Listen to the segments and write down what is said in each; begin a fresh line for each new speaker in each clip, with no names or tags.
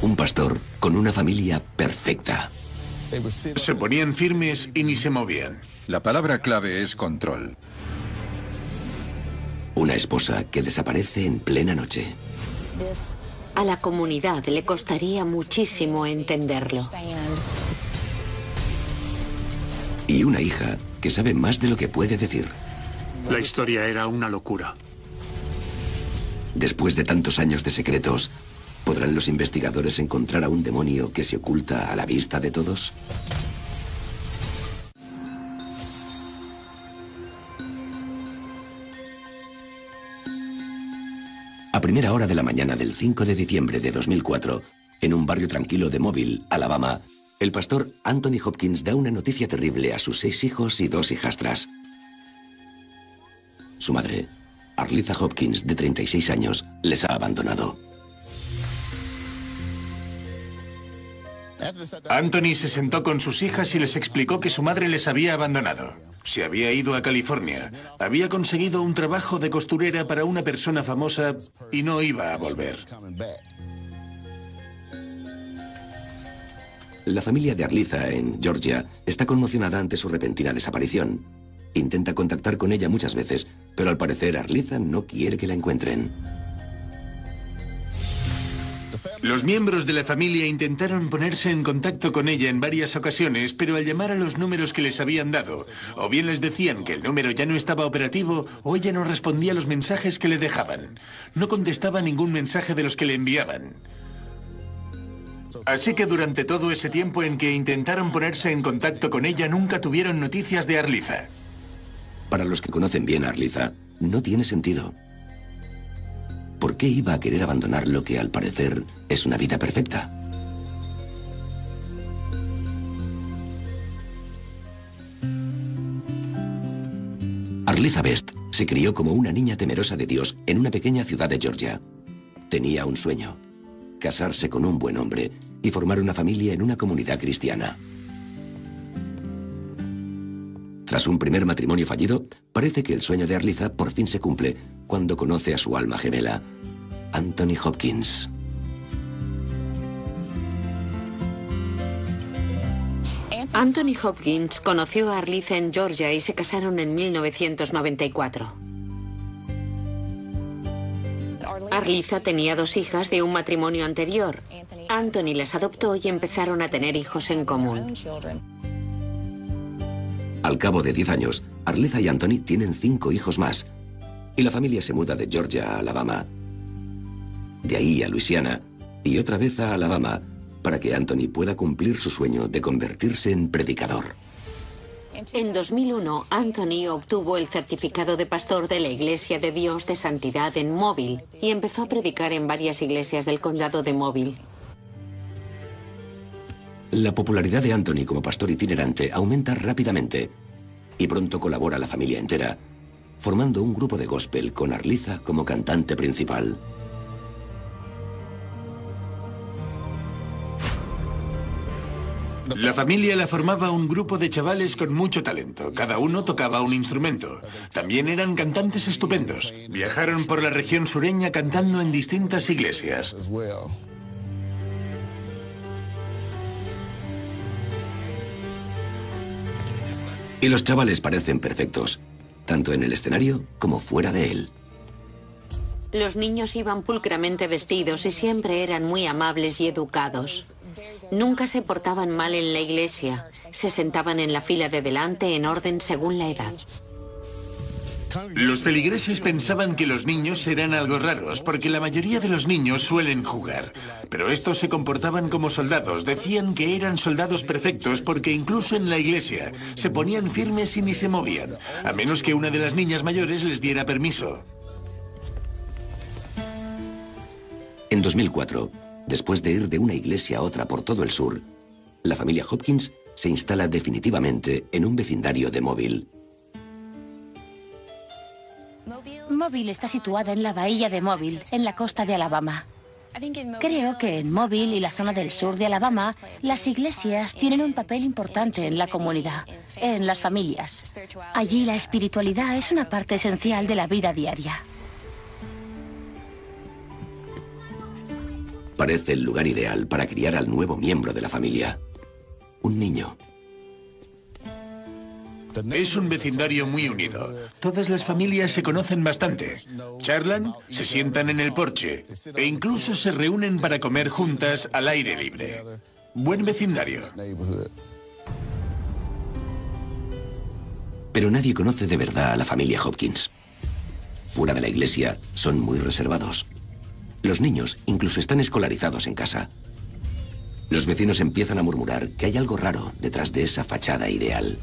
Un pastor con una familia perfecta.
Se ponían firmes y ni se movían.
La palabra clave es control.
Una esposa que desaparece en plena noche.
A la comunidad le costaría muchísimo entenderlo.
Y una hija que sabe más de lo que puede decir.
La historia era una locura.
Después de tantos años de secretos, ¿podrán los investigadores encontrar a un demonio que se oculta a la vista de todos? A primera hora de la mañana del 5 de diciembre de 2004, en un barrio tranquilo de Mobile, Alabama, el pastor Anthony Hopkins da una noticia terrible a sus 6 hijos y 2 hijastras. Su madre, Arlitha Hopkins, de 36 años, les ha abandonado.
Anthony se sentó con sus hijas y les explicó que su madre les había abandonado. Se había ido a California, había conseguido un trabajo de costurera para una persona famosa y no iba a volver.
La familia de Arlitha, en Georgia, está conmocionada ante su repentina desaparición. Intenta contactar con ella muchas veces, pero al parecer Arlitha no quiere que la encuentren.
Los miembros de la familia intentaron ponerse en contacto con ella en varias ocasiones, pero al llamar a los números que les habían dado, o bien les decían que el número ya no estaba operativo, o ella no respondía a los mensajes que le dejaban. No contestaba ningún mensaje de los que le enviaban. Así que durante todo ese tiempo en que intentaron ponerse en contacto con ella, nunca tuvieron noticias de Arlitha.
Para los que conocen bien a Arlitha, no tiene sentido. ¿Por qué iba a querer abandonar lo que, al parecer, es una vida perfecta? Arlitha Best se crió como una niña temerosa de Dios en una pequeña ciudad de Georgia. Tenía un sueño: casarse con un buen hombre y formar una familia en una comunidad cristiana. Tras un primer matrimonio fallido, parece que el sueño de Arlitha por fin se cumple cuando conoce a su alma gemela, Anthony Hopkins.
Anthony Hopkins conoció a Arlitha en Georgia y se casaron en 1994. Arlitha tenía 2 hijas de un matrimonio anterior. Anthony las adoptó y empezaron a tener hijos en común.
Al cabo de 10 años, Arlitha y Anthony tienen 5 hijos más, y la familia se muda de Georgia a Alabama. De ahí a Luisiana, y otra vez a Alabama, para que Anthony pueda cumplir su sueño de convertirse en predicador.
En 2001, Anthony obtuvo el certificado de pastor de la Iglesia de Dios de Santidad en Mobile y empezó a predicar en varias iglesias del condado de Mobile.
La popularidad de Anthony como pastor itinerante aumenta rápidamente y pronto colabora la familia entera, formando un grupo de gospel con Arlitha como cantante principal.
La familia la formaba un grupo de chavales con mucho talento. Cada uno tocaba un instrumento. También eran cantantes estupendos. Viajaron por la región sureña cantando en distintas iglesias.
Y los chavales parecen perfectos, tanto en el escenario como fuera de él.
Los niños iban pulcramente vestidos y siempre eran muy amables y educados. Nunca se portaban mal en la iglesia. Se sentaban en la fila de delante en orden según la edad.
Los feligreses pensaban que los niños eran algo raros, porque la mayoría de los niños suelen jugar. Pero estos se comportaban como soldados. Decían que eran soldados perfectos porque incluso en la iglesia se ponían firmes y ni se movían, a menos que una de las niñas mayores les diera permiso.
En 2004, después de ir de una iglesia a otra por todo el sur, la familia Hopkins se instala definitivamente en un vecindario de Mobile.
Mobile está situada en la bahía de Mobile, en la costa de Alabama. Creo que en Mobile y la zona del sur de Alabama, las iglesias tienen un papel importante en la comunidad, en las familias. Allí la espiritualidad es una parte esencial de la vida diaria.
Parece el lugar ideal para criar al nuevo miembro de la familia. Un niño.
Es un vecindario muy unido. Todas las familias se conocen bastante. Charlan, se sientan en el porche e incluso se reúnen para comer juntas al aire libre. Buen vecindario.
Pero nadie conoce de verdad a la familia Hopkins. Fuera de la iglesia, son muy reservados. Los niños incluso están escolarizados en casa. Los vecinos empiezan a murmurar que hay algo raro detrás de esa fachada ideal.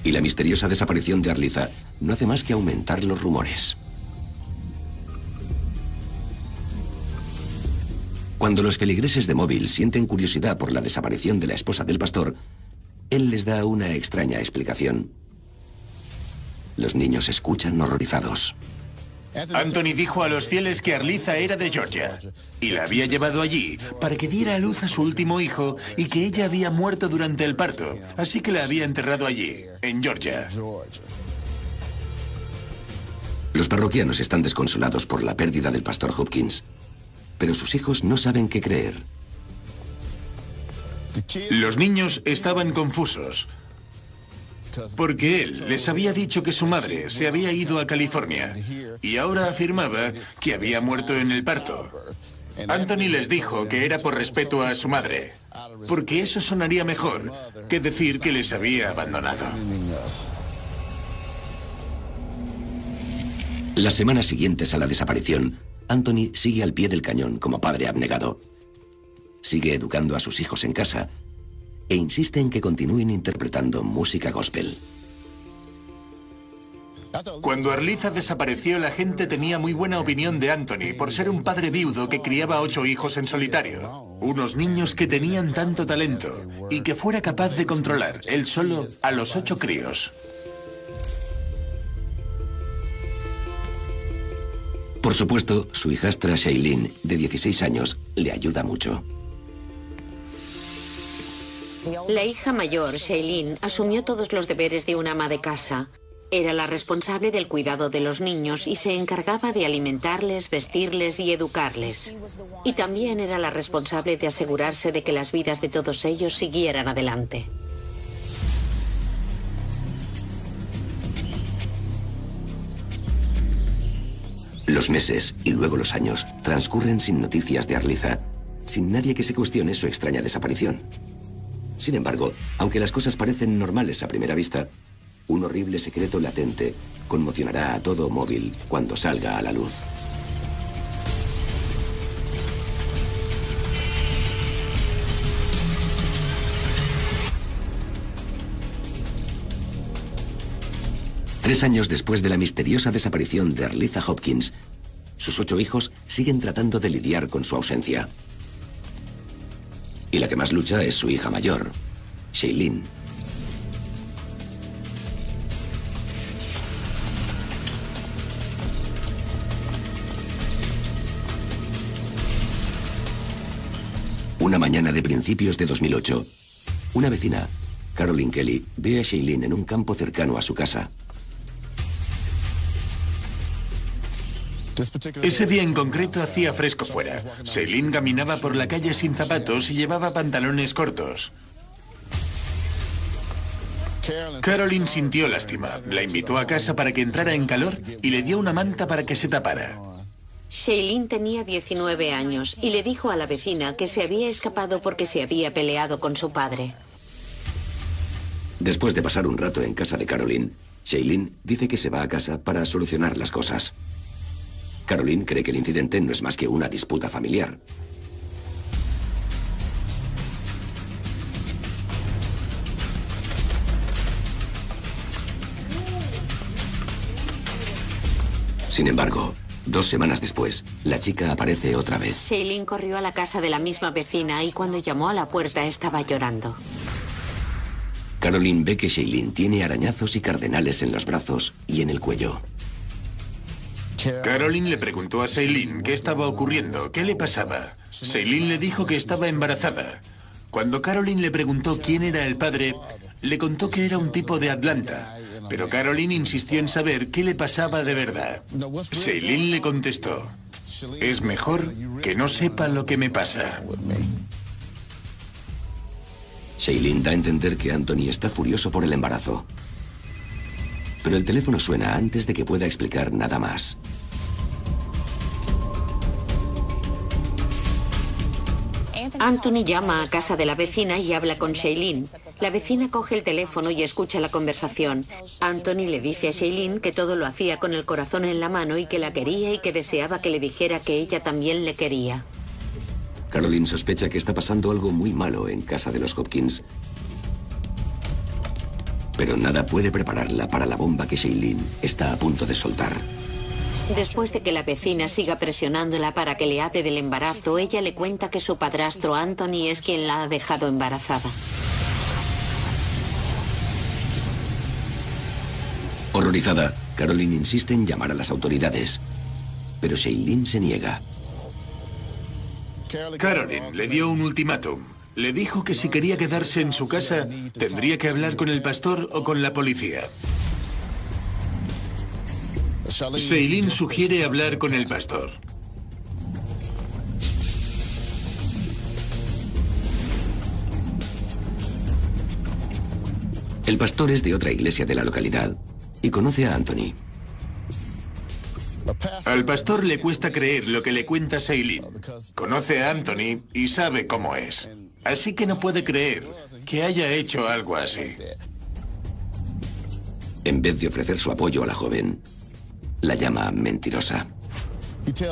Y la misteriosa desaparición de Arliza no hace más que aumentar los rumores. Cuando los feligreses de Mobile sienten curiosidad por la desaparición de la esposa del pastor, él les da una extraña explicación. Los niños escuchan horrorizados.
Anthony dijo a los fieles que Arliza era de Georgia y la había llevado allí para que diera a luz a su último hijo y que ella había muerto durante el parto, así que la había enterrado allí, en Georgia.
Los parroquianos están desconsolados por la pérdida del pastor Hopkins, pero sus hijos no saben qué creer.
Los niños estaban confusos, porque él les había dicho que su madre se había ido a California y ahora afirmaba que había muerto en el parto. Anthony les dijo que era por respeto a su madre, porque eso sonaría mejor que decir que les había abandonado.
Las semanas siguientes a la desaparición, Anthony sigue al pie del cañón como padre abnegado. Sigue educando a sus hijos en casa e insiste en que continúen interpretando música gospel.
Cuando Arliza desapareció, la gente tenía muy buena opinión de Anthony por ser un padre viudo que criaba 8 hijos en solitario. Unos niños que tenían tanto talento y que fuera capaz de controlar él solo a los 8 críos.
Por supuesto, su hijastra Shailene, de 16 años, le ayuda mucho.
La hija mayor, Shailene, asumió todos los deberes de una ama de casa. Era la responsable del cuidado de los niños y se encargaba de alimentarles, vestirles y educarles. Y también era la responsable de asegurarse de que las vidas de todos ellos siguieran adelante.
Los meses y luego los años transcurren sin noticias de Arliza, sin nadie que se cuestione su extraña desaparición. Sin embargo, aunque las cosas parecen normales a primera vista, un horrible secreto latente conmocionará a todo Mobile cuando salga a la luz. Tres años después de la misteriosa desaparición de Arliza Hopkins, sus 8 hijos siguen tratando de lidiar con su ausencia. Y la que más lucha es su hija mayor, Shailene. Una mañana de principios de 2008, una vecina, Caroline Kelly, ve a Shailene en un campo cercano a su casa.
Ese día en concreto hacía fresco fuera. Shailene caminaba por la calle sin zapatos y llevaba pantalones cortos. Caroline sintió lástima. La invitó a casa para que entrara en calor y le dio una manta para que se tapara.
Shailene tenía 19 años y le dijo a la vecina que se había escapado porque se había peleado con su padre.
Después de pasar un rato en casa de Caroline, Shailene dice que se va a casa para solucionar las cosas. Caroline cree que el incidente no es más que una disputa familiar. Sin embargo, 2 semanas después, la chica aparece otra vez.
Shailene corrió a la casa de la misma vecina y cuando llamó a la puerta estaba llorando.
Caroline ve que Shailene tiene arañazos y cardenales en los brazos y en el cuello.
Caroline le preguntó a Shailene qué estaba ocurriendo, qué le pasaba. Shailene le dijo que estaba embarazada. Cuando Caroline le preguntó quién era el padre, le contó que era un tipo de Atlanta. Pero Caroline insistió en saber qué le pasaba de verdad. Shailene le contestó: Es mejor que no sepa lo que me pasa.
Shailene da a entender que Anthony está furioso por el embarazo. Pero el teléfono suena antes de que pueda explicar nada más.
Anthony llama a casa de la vecina y habla con Shailene. La vecina coge el teléfono y escucha la conversación. Anthony le dice a Shailene que todo lo hacía con el corazón en la mano y que la quería y que deseaba que le dijera que ella también le quería.
Caroline sospecha que está pasando algo muy malo en casa de los Hopkins. Pero nada puede prepararla para la bomba que Shailene está a punto de soltar.
Después de que la vecina siga presionándola para que le hable del embarazo, ella le cuenta que su padrastro Anthony es quien la ha dejado embarazada.
Horrorizada, Caroline insiste en llamar a las autoridades. Pero Shailene se niega.
Caroline le dio un ultimátum. Le dijo que si quería quedarse en su casa, tendría que hablar con el pastor o con la policía. Shailene sugiere hablar con el pastor.
El pastor es de otra iglesia de la localidad y conoce a Anthony.
Al pastor le cuesta creer lo que le cuenta Shailene. Conoce a Anthony y sabe cómo es. Así que no puede creer que haya hecho algo así.
En vez de ofrecer su apoyo a la joven, la llama mentirosa.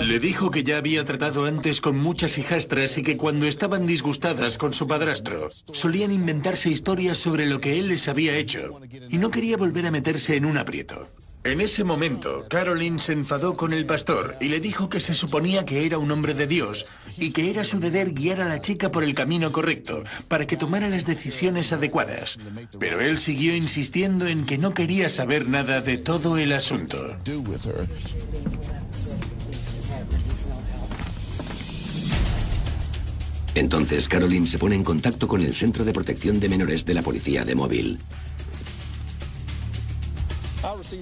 Le dijo que ya había tratado antes con muchas hijastras y que cuando estaban disgustadas con su padrastro, solían inventarse historias sobre lo que él les había hecho y no quería volver a meterse en un aprieto. En ese momento, Caroline se enfadó con el pastor y le dijo que se suponía que era un hombre de Dios y que era su deber guiar a la chica por el camino correcto para que tomara las decisiones adecuadas. Pero él siguió insistiendo en que no quería saber nada de todo el asunto.
Entonces Caroline se pone en contacto con el Centro de Protección de Menores de la Policía de Mobile.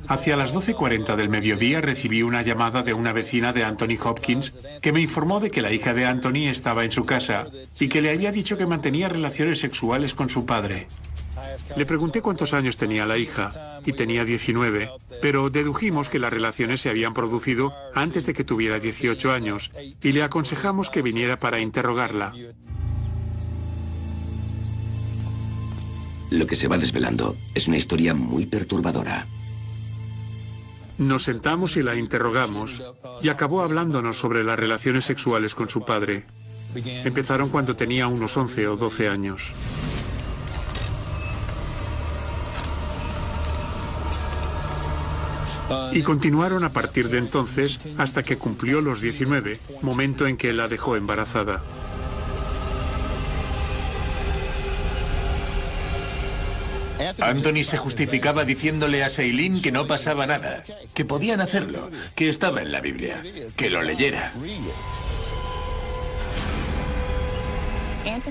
Hacia las 12:40 del mediodía recibí una llamada de una vecina de Anthony Hopkins que me informó de que la hija de Anthony estaba en su casa y que le había dicho que mantenía relaciones sexuales con su padre. Le pregunté cuántos años tenía la hija y tenía 19, pero dedujimos que las relaciones se habían producido antes de que tuviera 18 años y le aconsejamos que viniera para interrogarla.
Lo que se va desvelando es una historia muy perturbadora.
Nos sentamos y la interrogamos y acabó hablándonos sobre las relaciones sexuales con su padre. Empezaron cuando tenía unos 11 o 12 años. Y continuaron a partir de entonces hasta que cumplió los 19, momento en que la dejó embarazada.
Anthony se justificaba diciéndole a Shailene que no pasaba nada, que podían hacerlo, que estaba en la Biblia, que lo leyera.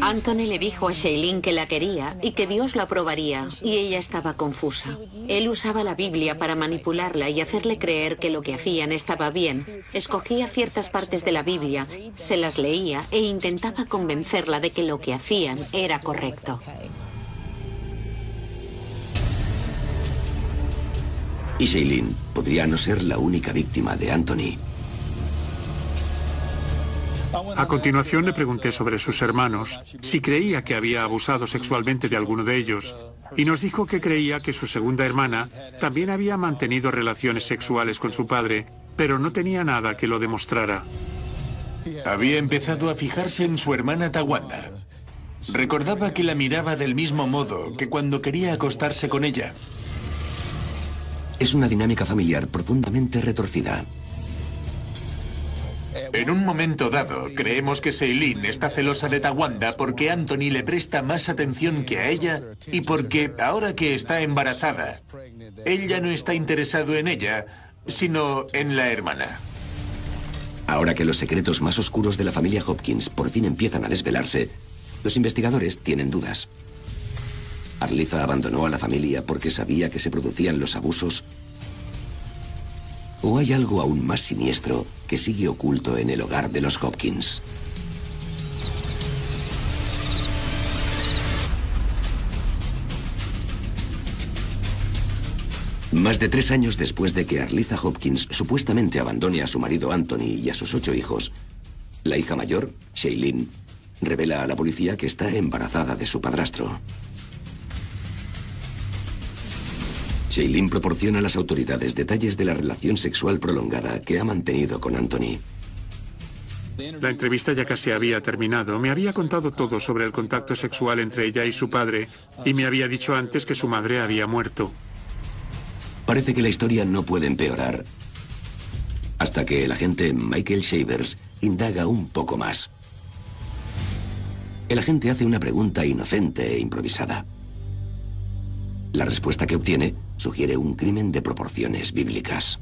Anthony le dijo a Shailene que la quería y que Dios lo aprobaría, y ella estaba confusa. Él usaba la Biblia para manipularla y hacerle creer que lo que hacían estaba bien. Escogía ciertas partes de la Biblia, se las leía e intentaba convencerla de que lo que hacían era correcto.
Y Shailene podría no ser la única víctima de Anthony.
A continuación le pregunté sobre sus hermanos, si creía que había abusado sexualmente de alguno de ellos, y nos dijo que creía que su segunda hermana también había mantenido relaciones sexuales con su padre, pero no tenía nada que lo demostrara.
Había empezado a fijarse en su hermana Tawanda. Recordaba que la miraba del mismo modo que cuando quería acostarse con ella.
Es una dinámica familiar profundamente retorcida.
En un momento dado, creemos que Shailene está celosa de Tawanda porque Anthony le presta más atención que a ella y porque, ahora que está embarazada, él ya no está interesado en ella, sino en la hermana.
Ahora que los secretos más oscuros de la familia Hopkins por fin empiezan a desvelarse, los investigadores tienen dudas. ¿Arliza abandonó a la familia porque sabía que se producían los abusos? ¿O hay algo aún más siniestro que sigue oculto en el hogar de los Hopkins? Más de 3 años después de que Arliza Hopkins supuestamente abandone a su marido Anthony y a sus 8 hijos, la hija mayor, Shailene, revela a la policía que está embarazada de su padrastro. Shailene proporciona a las autoridades detalles de la relación sexual prolongada que ha mantenido con Anthony.
La entrevista ya casi había terminado. Me había contado todo sobre el contacto sexual entre ella y su padre, y me había dicho antes que su madre había muerto.
Parece que la historia no puede empeorar hasta que el agente Michael Shavers indaga un poco más. El agente hace una pregunta inocente e improvisada. La respuesta que obtiene sugiere un crimen de proporciones bíblicas.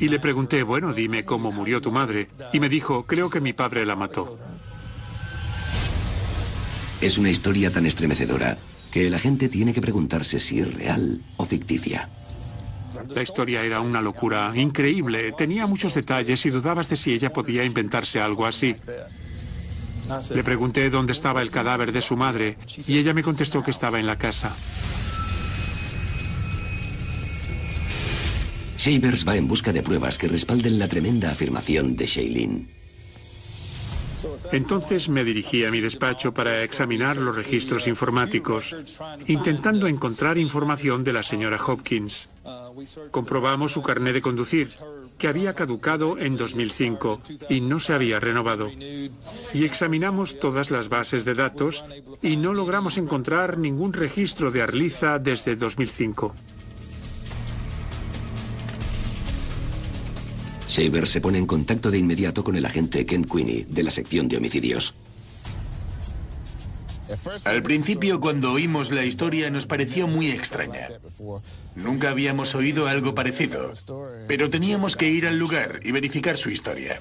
Y le pregunté, bueno, dime cómo murió tu madre. Y me dijo, creo que mi padre la mató.
Es una historia tan estremecedora que el agente tiene que preguntarse si es real o ficticia.
La historia era una locura increíble. Tenía muchos detalles y dudabas de si ella podía inventarse algo así. Le pregunté dónde estaba el cadáver de su madre y ella me contestó que estaba en la casa.
Shavers va en busca de pruebas que respalden la tremenda afirmación de Shailene.
Entonces me dirigí a mi despacho para examinar los registros informáticos, intentando encontrar información de la señora Hopkins. Comprobamos su carné de conducir, que había caducado en 2005 y no se había renovado. Y examinamos todas las bases de datos y no logramos encontrar ningún registro de Arliza desde 2005.
Shavers se pone en contacto de inmediato con el agente Ken Queenie de la sección de homicidios.
Al principio, cuando oímos la historia, nos pareció muy extraña. Nunca habíamos oído algo parecido, pero teníamos que ir al lugar y verificar su historia.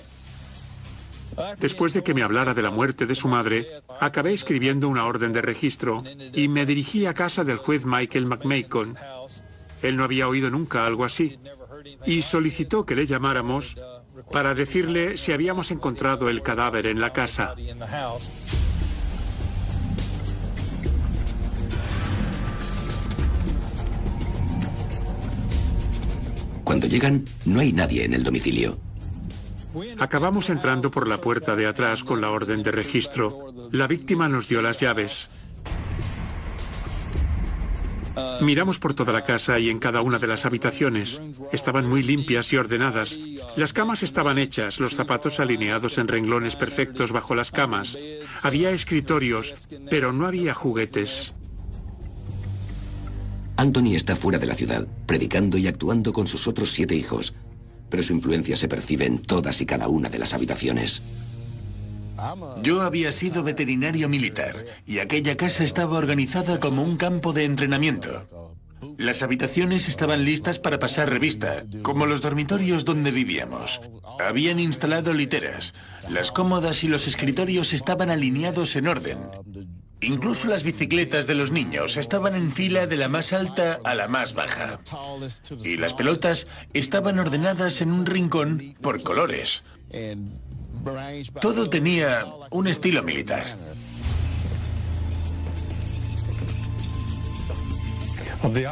Después de que me hablara de la muerte de su madre, acabé escribiendo una orden de registro y me dirigí a casa del juez Michael McMahon. Él no había oído nunca algo así y solicitó que le llamáramos para decirle si habíamos encontrado el cadáver en la casa.
Cuando llegan, no hay nadie en el domicilio.
Acabamos entrando por la puerta de atrás con la orden de registro. La víctima nos dio las llaves. Miramos por toda la casa y en cada una de las habitaciones. Estaban muy limpias y ordenadas. Las camas estaban hechas, los zapatos alineados en renglones perfectos bajo las camas. Había escritorios, pero no había juguetes.
Anthony está fuera de la ciudad, predicando y actuando con sus otros 7 hijos, pero su influencia se percibe en todas y cada una de las habitaciones.
Yo había sido veterinario militar y aquella casa estaba organizada como un campo de entrenamiento. Las habitaciones estaban listas para pasar revista, como los dormitorios donde vivíamos. Habían instalado literas. Las cómodas y los escritorios estaban alineados en orden. Incluso las bicicletas de los niños estaban en fila de la más alta a la más baja. Y las pelotas estaban ordenadas en un rincón por colores. Todo tenía un estilo militar.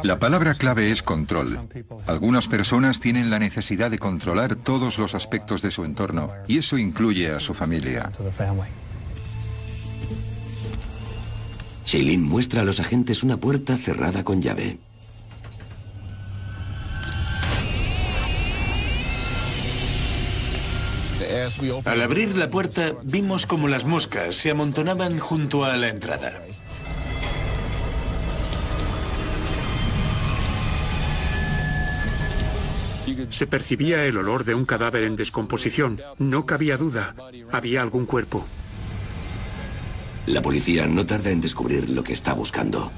La palabra clave es control. Algunas personas tienen la necesidad de controlar todos los aspectos de su entorno, y eso incluye a su familia.
Shailene muestra a los agentes una puerta cerrada con llave.
Al abrir la puerta, vimos como las moscas se amontonaban junto a la entrada.
Se percibía el olor de un cadáver en descomposición. No cabía duda. Había algún cuerpo.
La policía no tarda en descubrir lo que está buscando.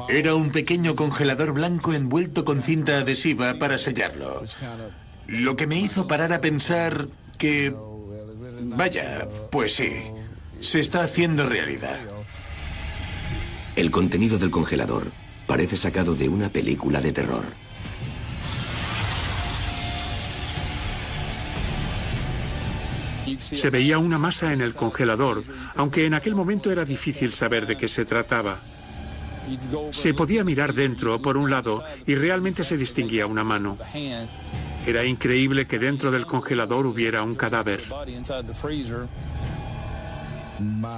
Era un pequeño congelador blanco envuelto con cinta adhesiva para sellarlo. Lo que me hizo parar a pensar que... Vaya, pues sí, se está haciendo realidad.
El contenido del congelador parece sacado de una película de terror.
Se veía una masa en el congelador, aunque en aquel momento era difícil saber de qué se trataba. Se podía mirar dentro, por un lado, y realmente se distinguía una mano. Era increíble que dentro del congelador hubiera un cadáver.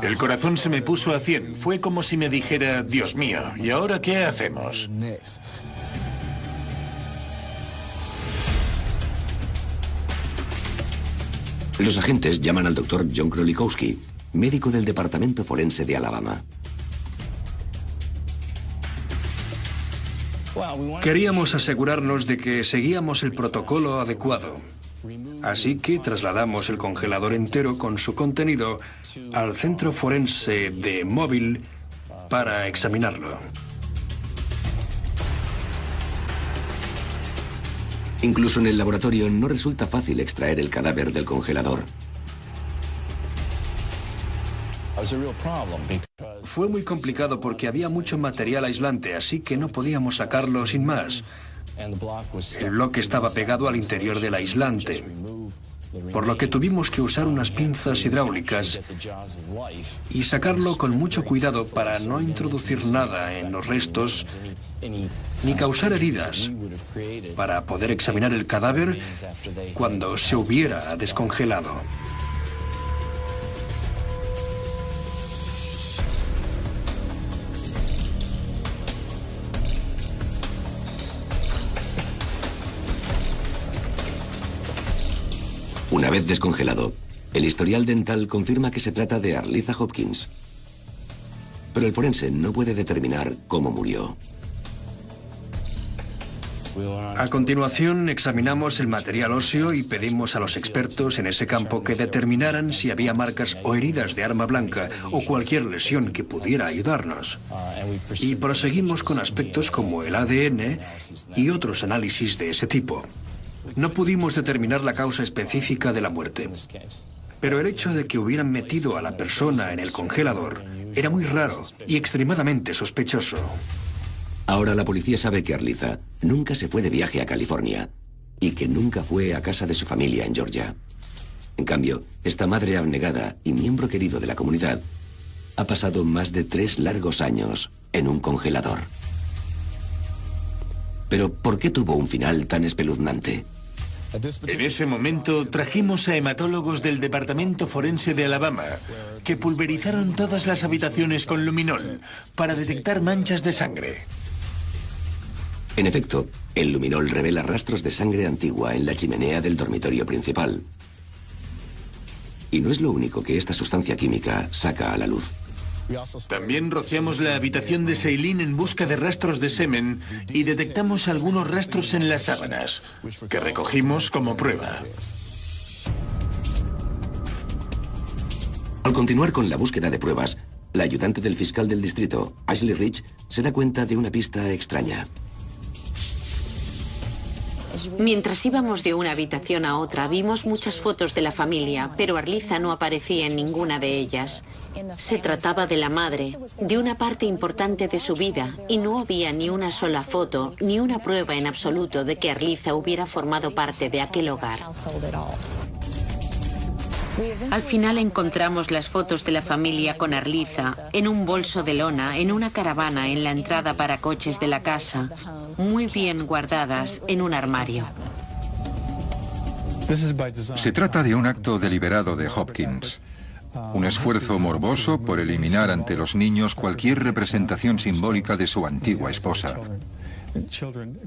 El corazón se me puso a 100. Fue como si me dijera, Dios mío, ¿y ahora qué hacemos?
Los agentes llaman al doctor John Krolikowski, médico del Departamento Forense de Alabama.
Queríamos asegurarnos de que seguíamos el protocolo adecuado. Así que trasladamos el congelador entero con su contenido al centro forense de Mobile para examinarlo.
Incluso en el laboratorio no resulta fácil extraer el cadáver del congelador.
Fue muy complicado porque había mucho material aislante, así que no podíamos sacarlo sin más. El bloque estaba pegado al interior del aislante, por lo que tuvimos que usar unas pinzas hidráulicas y sacarlo con mucho cuidado para no introducir nada en los restos ni causar heridas, para poder examinar el cadáver cuando se hubiera descongelado.
Una vez descongelado, el historial dental confirma que se trata de Arliza Hopkins. Pero el forense no puede determinar cómo murió.
A continuación, examinamos el material óseo y pedimos a los expertos en ese campo que determinaran si había marcas o heridas de arma blanca o cualquier lesión que pudiera ayudarnos. Y proseguimos con aspectos como el ADN y otros análisis de ese tipo. No pudimos determinar la causa específica de la muerte, pero el hecho de que hubieran metido a la persona en el congelador era muy raro y extremadamente sospechoso.
Ahora la policía sabe que Arliza nunca se fue de viaje a California y que nunca fue a casa de su familia en Georgia. En cambio, esta madre abnegada y miembro querido de la comunidad ha pasado más de 3 largos años en un congelador. Pero ¿por qué tuvo un final tan espeluznante?
En ese momento trajimos a hematólogos del Departamento Forense de Alabama que pulverizaron todas las habitaciones con luminol para detectar manchas de sangre.
En efecto, el luminol revela rastros de sangre antigua en la chimenea del dormitorio principal. Y no es lo único que esta sustancia química saca a la luz.
También rociamos la habitación de Shailene en busca de rastros de semen y detectamos algunos rastros en las sábanas, que recogimos como prueba.
Al continuar con la búsqueda de pruebas, la ayudante del fiscal del distrito, Ashley Rich, se da cuenta de una pista extraña.
Mientras íbamos de una habitación a otra, vimos muchas fotos de la familia, pero Arliza no aparecía en ninguna de ellas. Se trataba de la madre, de una parte importante de su vida, y no había ni una sola foto, ni una prueba en absoluto de que Arliza hubiera formado parte de aquel hogar. Al final encontramos las fotos de la familia con Arliza en un bolso de lona, en una caravana en la entrada para coches de la casa, muy bien guardadas en un armario.
Se trata de un acto deliberado de Hopkins. Un esfuerzo morboso por eliminar ante los niños cualquier representación simbólica de su antigua esposa.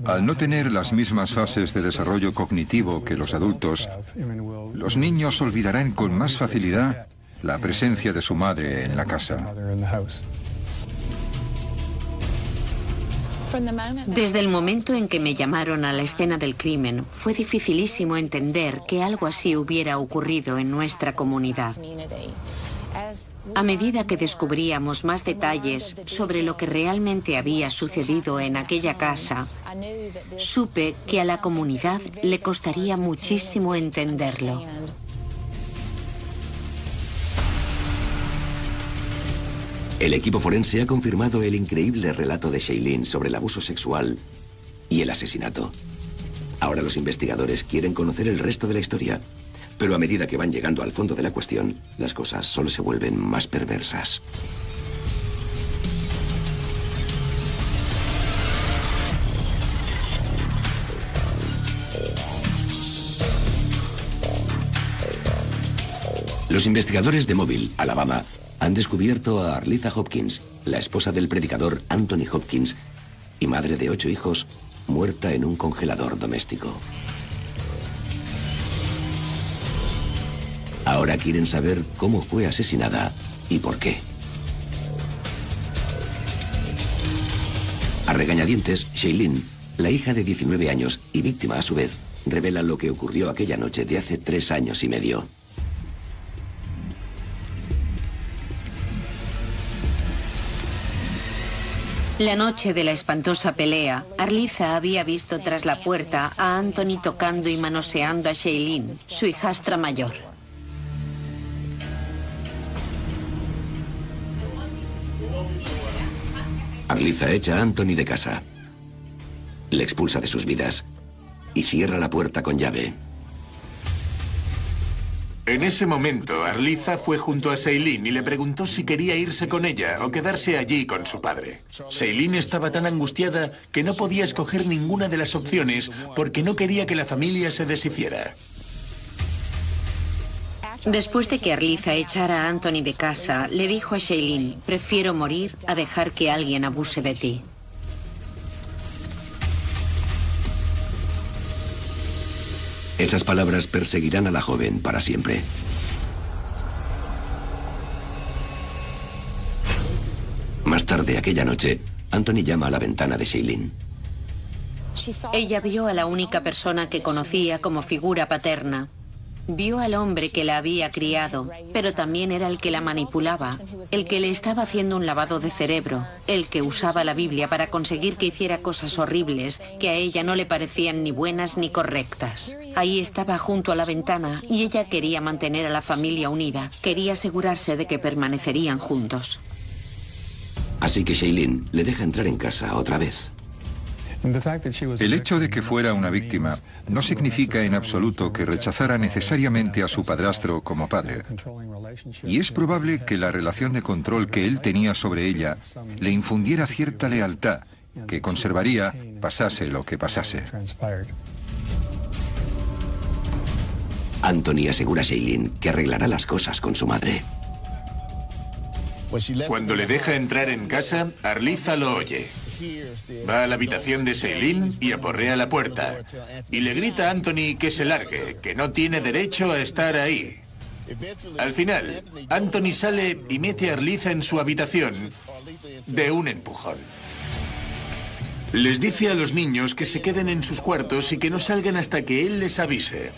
Al no tener las mismas fases de desarrollo cognitivo que los adultos, los niños olvidarán con más facilidad la presencia de su madre en la casa.
Desde el momento en que me llamaron a la escena del crimen, fue dificilísimo entender que algo así hubiera ocurrido en nuestra comunidad. A medida que descubríamos más detalles sobre lo que realmente había sucedido en aquella casa, supe que a la comunidad le costaría muchísimo entenderlo.
El equipo forense ha confirmado el increíble relato de Shailene sobre el abuso sexual y el asesinato. Ahora los investigadores quieren conocer el resto de la historia, pero a medida que van llegando al fondo de la cuestión, las cosas solo se vuelven más perversas. Los investigadores de Mobile, Alabama, han descubierto a Arlitha Hopkins, la esposa del predicador Anthony Hopkins y madre de 8 hijos, muerta en un congelador doméstico. Ahora quieren saber cómo fue asesinada y por qué. A regañadientes, Shailene, la hija de 19 años y víctima a su vez, revela lo que ocurrió aquella noche de hace 3 años y medio.
La noche de la espantosa pelea, Arlitha había visto tras la puerta a Anthony tocando y manoseando a Shailene, su hijastra mayor.
Arlitha echa a Anthony de casa, le expulsa de sus vidas y cierra la puerta con llave.
En ese momento, Arlitha fue junto a Shailene y le preguntó si quería irse con ella o quedarse allí con su padre. Shailene estaba tan angustiada que no podía escoger ninguna de las opciones porque no quería que la familia se deshiciera.
Después de que Arlitha echara a Anthony de casa, le dijo a Shailene: prefiero morir a dejar que alguien abuse de ti.
Esas palabras perseguirán a la joven para siempre. Más tarde aquella noche, Anthony llama a la ventana de Shailene.
Ella vio a la única persona que conocía como figura paterna. Vio al hombre que la había criado, pero también era el que la manipulaba, el que le estaba haciendo un lavado de cerebro, el que usaba la Biblia para conseguir que hiciera cosas horribles que a ella no le parecían ni buenas ni correctas. Ahí estaba junto a la ventana y ella quería mantener a la familia unida, quería asegurarse de que permanecerían juntos.
Así que Shailene le deja entrar en casa otra vez.
El hecho de que fuera una víctima no significa en absoluto que rechazara necesariamente a su padrastro como padre. Y es probable que la relación de control que él tenía sobre ella le infundiera cierta lealtad que conservaría pasase lo que pasase.
Anthony asegura a Shailene que arreglará las cosas con su madre.
Cuando le deja entrar en casa, Arlitha lo oye. Va a la habitación de Shailene y aporrea la puerta. Y le grita a Anthony que se largue, que no tiene derecho a estar ahí. Al final, Anthony sale y mete a Arlitha en su habitación de un empujón. Les dice a los niños que se queden en sus cuartos y que no salgan hasta que él les avise.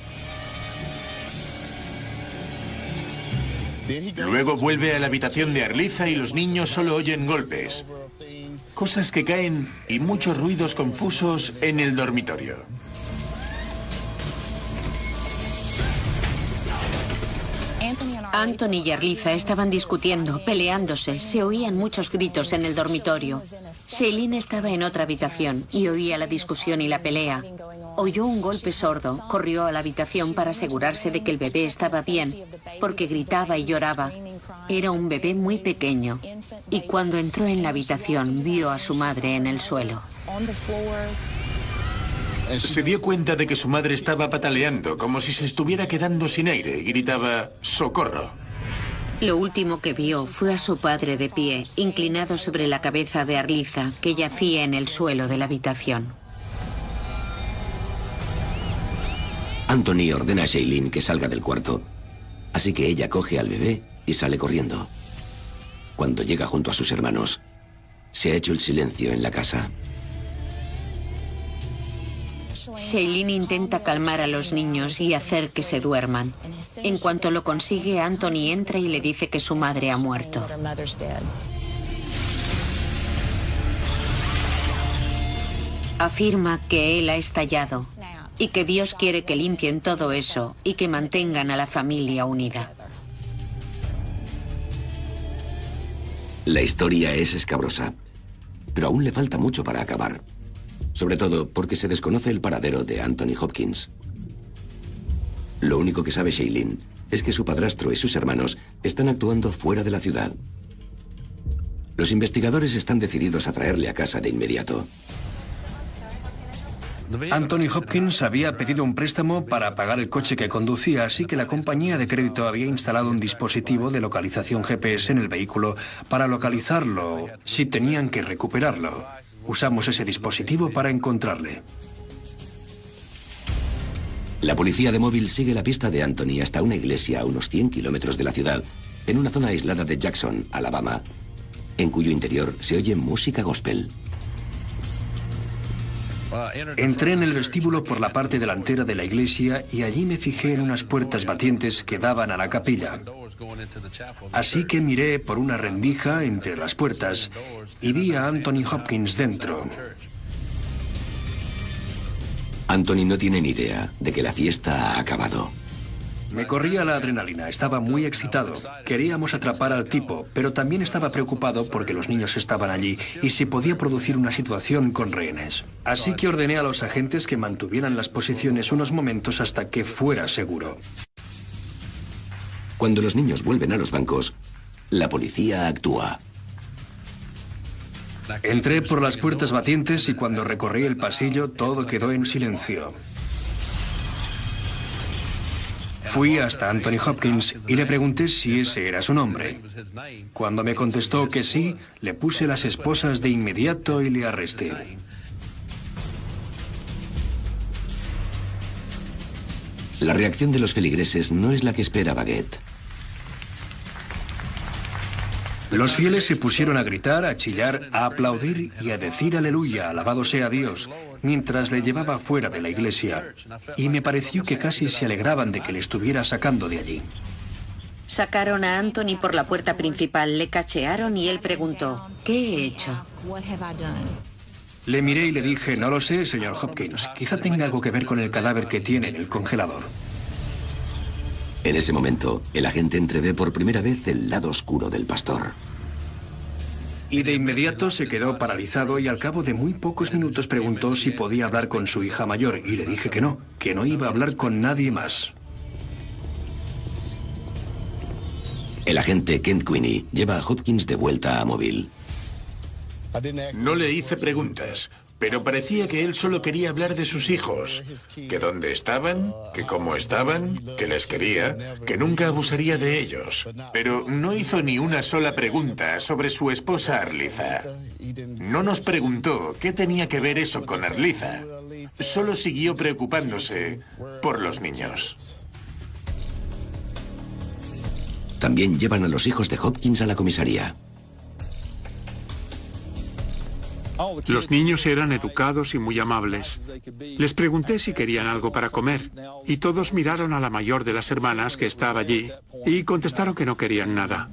Luego vuelve a la habitación de Arlitha y los niños solo oyen golpes, cosas que caen y muchos ruidos confusos en el dormitorio.
Anthony y Arlitha estaban discutiendo, peleándose, se oían muchos gritos en el dormitorio. Shailene estaba en otra habitación y oía la discusión y la pelea. Oyó un golpe sordo, corrió a la habitación para asegurarse de que el bebé estaba bien, porque gritaba y lloraba. Era un bebé muy pequeño, y cuando entró en la habitación vio a su madre en el suelo.
Se dio cuenta de que su madre estaba pataleando, como si se estuviera quedando sin aire, y gritaba ¡socorro!
Lo último que vio fue a su padre de pie, inclinado sobre la cabeza de Arlitha, que yacía en el suelo de la habitación.
Anthony ordena a Shailene que salga del cuarto, así que ella coge al bebé y sale corriendo. Cuando llega junto a sus hermanos, se ha hecho el silencio en la casa.
Shailene intenta calmar a los niños y hacer que se duerman. En cuanto lo consigue, Anthony entra y le dice que su madre ha muerto. Afirma que él ha estallado y que Dios quiere que limpien todo eso y que mantengan a la familia unida.
La historia es escabrosa, pero aún le falta mucho para acabar. Sobre todo porque se desconoce el paradero de Anthony Hopkins. Lo único que sabe Shailene es que su padrastro y sus hermanos están actuando fuera de la ciudad. Los investigadores están decididos a traerle a casa de inmediato.
Anthony Hopkins había pedido un préstamo para pagar el coche que conducía, así que la compañía de crédito había instalado un dispositivo de localización GPS en el vehículo para localizarlo si tenían que recuperarlo. Usamos ese dispositivo para encontrarle.
La policía de móvil sigue la pista de Anthony hasta una iglesia a unos 100 kilómetros de la ciudad, en una zona aislada de Jackson, Alabama, en cuyo interior se oye música gospel.
Entré en el vestíbulo por la parte delantera de la iglesia y allí me fijé en unas puertas batientes que daban a la capilla. Así que miré por una rendija entre las puertas y vi a Anthony Hopkins dentro.
Anthony no tiene ni idea de que la fiesta ha acabado.
Me corría la adrenalina, estaba muy excitado. Queríamos atrapar al tipo, pero también estaba preocupado porque los niños estaban allí y se podía producir una situación con rehenes. Así que ordené a los agentes que mantuvieran las posiciones unos momentos hasta que fuera seguro.
Cuando los niños vuelven a los bancos, la policía actúa.
Entré por las puertas batientes y cuando recorrí el pasillo todo quedó en silencio. Fui hasta Anthony Hopkins y le pregunté si ese era su nombre. Cuando me contestó que sí, le puse las esposas de inmediato y le arresté.
La reacción de los feligreses no es la que espera Baguette.
Los fieles se pusieron a gritar, a chillar, a aplaudir y a decir aleluya, alabado sea Dios, mientras le llevaba fuera de la iglesia. Y me pareció que casi se alegraban de que le estuviera sacando de allí.
Sacaron a Anthony por la puerta principal, le cachearon y él preguntó, ¿qué he hecho?
Le miré y le dije, no lo sé, señor Hopkins, quizá tenga algo que ver con el cadáver que tiene en el congelador.
En ese momento, el agente entrevé por primera vez el lado oscuro del pastor.
Y de inmediato se quedó paralizado y al cabo de muy pocos minutos preguntó si podía hablar con su hija mayor y le dije que no iba a hablar con nadie más.
El agente Kent Queenie lleva a Hopkins de vuelta a Mobile.
No le hice preguntas, pero parecía que él solo quería hablar de sus hijos. Que dónde estaban, que cómo estaban, que les quería, que nunca abusaría de ellos. Pero no hizo ni una sola pregunta sobre su esposa Arliza. No nos preguntó qué tenía que ver eso con Arliza. Solo siguió preocupándose por los niños.
También llevan a los hijos de Hopkins a la comisaría.
Los niños eran educados y muy amables. Les pregunté si querían algo para comer y todos miraron a la mayor de las hermanas que estaba allí y contestaron que no querían nada.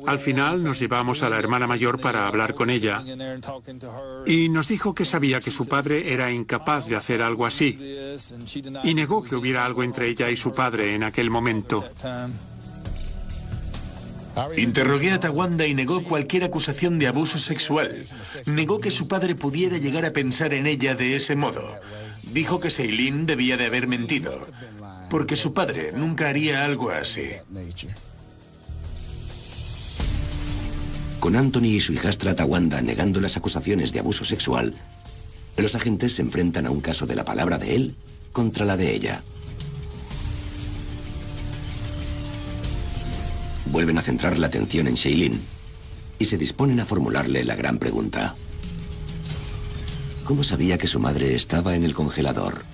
Al final nos llevamos a la hermana mayor para hablar con ella y nos dijo que sabía que su padre era incapaz de hacer algo así y negó que hubiera algo entre ella y su padre en aquel momento.
Interrogué a Tawanda y negó cualquier acusación de abuso sexual. Negó que su padre pudiera llegar a pensar en ella de ese modo. Dijo que Shailene debía de haber mentido, porque su padre nunca haría algo así.
Con Anthony y su hijastra Tawanda negando las acusaciones de abuso sexual, los agentes se enfrentan a un caso de la palabra de él contra la de ella. Vuelven a centrar la atención en Shailene y se disponen a formularle la gran pregunta. ¿Cómo sabía que su madre estaba en el congelador?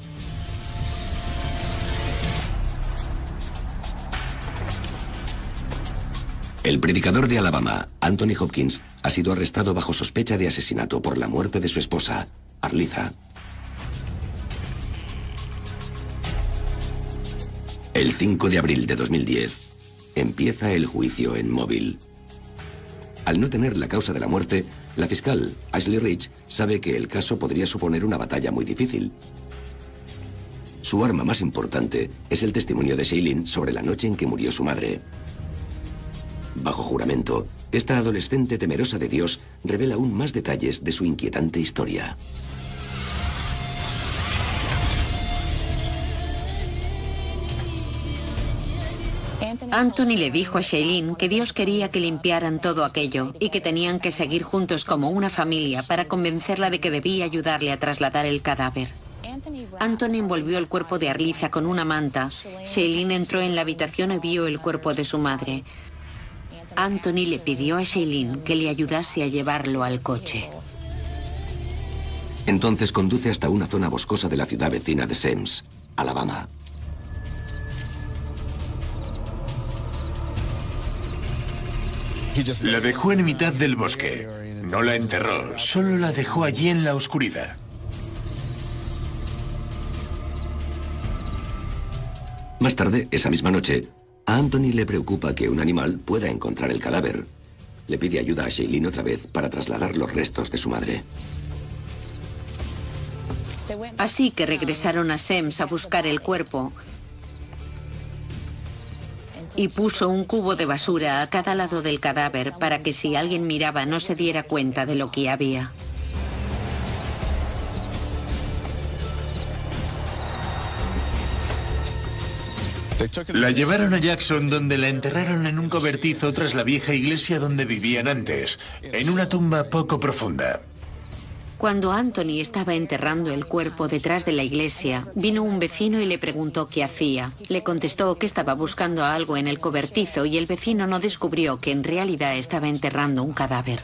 El predicador de Alabama, Anthony Hopkins, ha sido arrestado bajo sospecha de asesinato por la muerte de su esposa, Arliza. El 5 de abril de 2010, empieza el juicio en Mobile. Al no tener la causa de la muerte, la fiscal, Ashley Rich, sabe que el caso podría suponer una batalla muy difícil. Su arma más importante es el testimonio de Shailene sobre la noche en que murió su madre. Bajo juramento, esta adolescente temerosa de Dios revela aún más detalles de su inquietante historia.
Anthony le dijo a Shailene que Dios quería que limpiaran todo aquello y que tenían que seguir juntos como una familia para convencerla de que debía ayudarle a trasladar el cadáver. Anthony envolvió el cuerpo de Arliza con una manta. Shailene entró en la habitación y vio el cuerpo de su madre. Anthony le pidió a Shailene que le ayudase a llevarlo al coche.
Entonces conduce hasta una zona boscosa de la ciudad vecina de Semmes, Alabama.
La dejó en mitad del bosque. No la enterró, solo la dejó allí en la oscuridad.
Más tarde, esa misma noche, a Anthony le preocupa que un animal pueda encontrar el cadáver. Le pide ayuda a Shailene otra vez para trasladar los restos de su madre.
Así que regresaron a Semmes a buscar el cuerpo y puso un cubo de basura a cada lado del cadáver para que si alguien miraba no se diera cuenta de lo que había.
La llevaron a Jackson, donde la enterraron en un cobertizo tras la vieja iglesia donde vivían antes, en una tumba poco profunda.
Cuando Anthony estaba enterrando el cuerpo detrás de la iglesia, vino un vecino y le preguntó qué hacía. Le contestó que estaba buscando algo en el cobertizo y el vecino no descubrió que en realidad estaba enterrando un cadáver.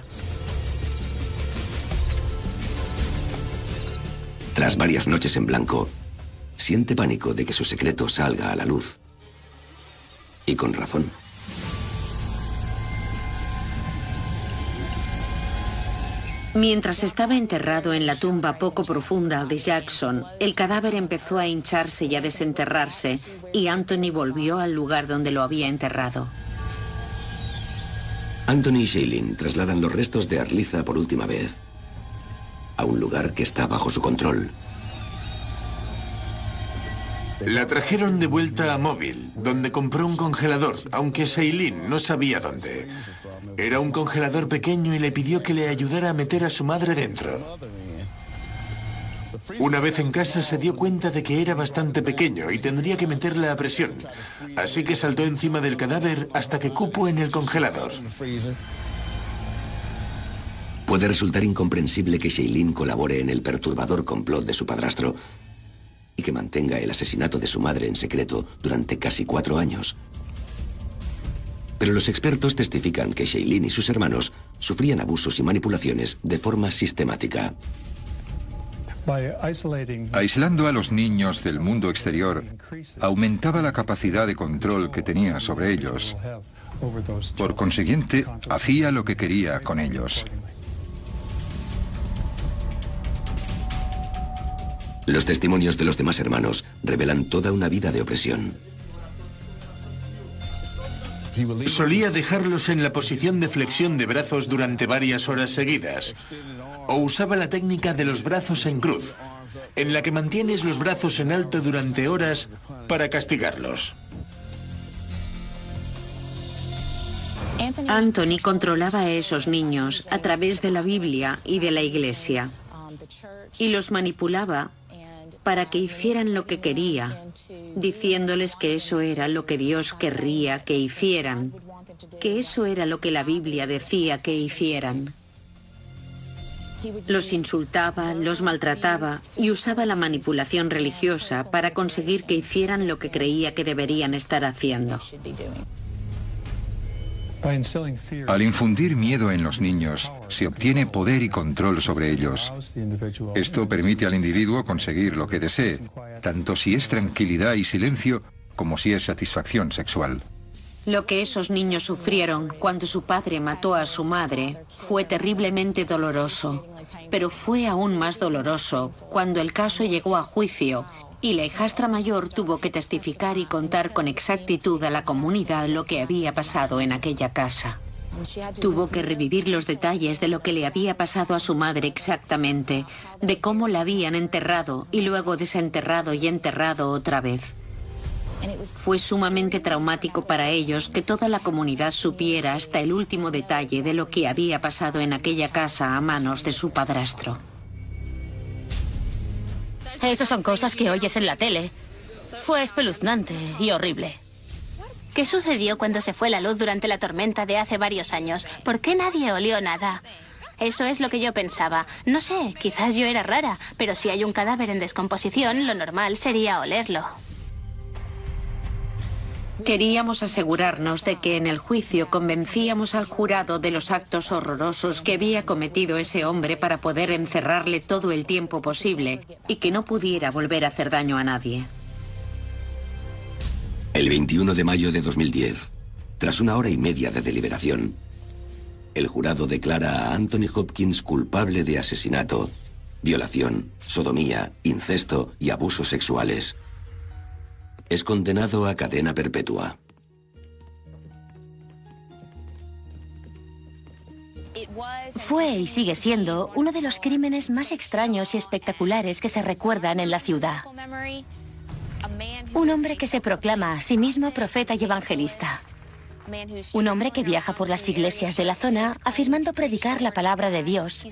Tras varias noches en blanco, siente pánico de que su secreto salga a la luz. Y con razón.
Mientras estaba enterrado en la tumba poco profunda de Jackson, el cadáver empezó a hincharse y a desenterrarse, y Anthony volvió al lugar donde lo había enterrado.
Anthony y Shailene trasladan los restos de Arliza por última vez a un lugar que está bajo su control.
La trajeron de vuelta a Mobile, donde compró un congelador, aunque Shailene no sabía dónde. Era un congelador pequeño y le pidió que le ayudara a meter a su madre dentro. Una vez en casa se dio cuenta de que era bastante pequeño y tendría que meterla a presión. Así que saltó encima del cadáver hasta que cupo en el congelador.
Puede resultar incomprensible que Shailene colabore en el perturbador complot de su padrastro y que mantenga el asesinato de su madre en secreto durante casi 4 años. Pero los expertos testifican que Shailene y sus hermanos sufrían abusos y manipulaciones de forma sistemática.
Aislando a los niños del mundo exterior, aumentaba la capacidad de control que tenía sobre ellos. Por consiguiente, hacía lo que quería con ellos.
Los testimonios de los demás hermanos revelan toda una vida de opresión.
Solía dejarlos en la posición de flexión de brazos durante varias horas seguidas. O usaba la técnica de los brazos en cruz, en la que mantienes los brazos en alto durante horas para castigarlos.
Anthony controlaba a esos niños a través de la Biblia y de la iglesia, y los manipulaba para que hicieran lo que quería, diciéndoles que eso era lo que Dios querría que hicieran, que eso era lo que la Biblia decía que hicieran. Los insultaba, los maltrataba y usaba la manipulación religiosa para conseguir que hicieran lo que creía que deberían estar haciendo.
Al infundir miedo en los niños, se obtiene poder y control sobre ellos. Esto permite al individuo conseguir lo que desee, tanto si es tranquilidad y silencio, como si es satisfacción sexual.
Lo que esos niños sufrieron cuando su padre mató a su madre fue terriblemente doloroso, pero fue aún más doloroso cuando el caso llegó a juicio y la hijastra mayor tuvo que testificar y contar con exactitud a la comunidad lo que había pasado en aquella casa. Tuvo que revivir los detalles de lo que le había pasado a su madre exactamente, de cómo la habían enterrado y luego desenterrado y enterrado otra vez. Fue sumamente traumático para ellos que toda la comunidad supiera hasta el último detalle de lo que había pasado en aquella casa a manos de su padrastro.
Esas son cosas que oyes en la tele. Fue espeluznante y horrible.
¿Qué sucedió cuando se fue la luz durante la tormenta de hace varios años? ¿Por qué nadie olió nada? Eso es lo que yo pensaba. No sé, quizás yo era rara, pero si hay un cadáver en descomposición, lo normal sería olerlo.
Queríamos asegurarnos de que en el juicio convencíamos al jurado de los actos horrorosos que había cometido ese hombre para poder encerrarle todo el tiempo posible y que no pudiera volver a hacer daño a nadie.
El 21 de mayo de 2010, tras 1 hora y media de deliberación, el jurado declara a Anthony Hopkins culpable de asesinato, violación, sodomía, incesto y abusos sexuales. Es condenado a cadena perpetua.
Fue y sigue siendo uno de los crímenes más extraños y espectaculares que se recuerdan en la ciudad. Un hombre que se proclama a sí mismo profeta y evangelista. Un hombre que viaja por las iglesias de la zona afirmando predicar la palabra de Dios.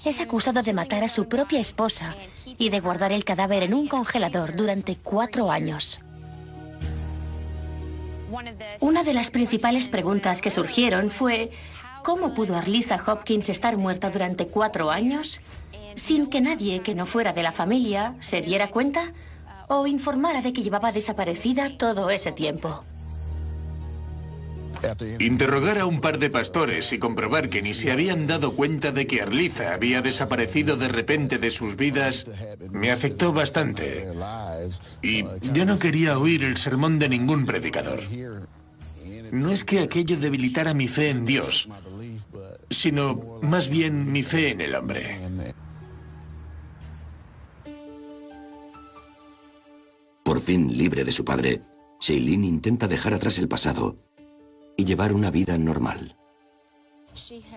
Es acusado de matar a su propia esposa y de guardar el cadáver en un congelador durante 4 años. Una de las principales preguntas que surgieron fue ¿cómo pudo Arliza Hopkins estar muerta durante 4 años sin que nadie que no fuera de la familia se diera cuenta o informara de que llevaba desaparecida todo ese tiempo?
Interrogar a un par de pastores y comprobar que ni se habían dado cuenta de que Arliza había desaparecido de repente de sus vidas me afectó bastante. Y yo no quería oír el sermón de ningún predicador. No es que aquello debilitara mi fe en Dios, sino más bien mi fe en el hombre.
Por fin libre de su padre, Shailene intenta dejar atrás el pasado y llevar una vida normal.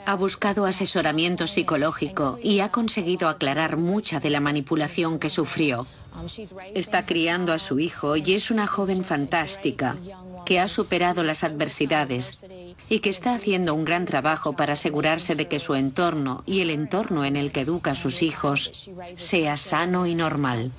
Ha buscado asesoramiento psicológico y ha conseguido aclarar mucha de la manipulación que sufrió. Está criando a su hijo y es una joven fantástica que ha superado las adversidades y que está haciendo un gran trabajo para asegurarse de que su entorno y el entorno en el que educa a sus hijos sea sano y normal.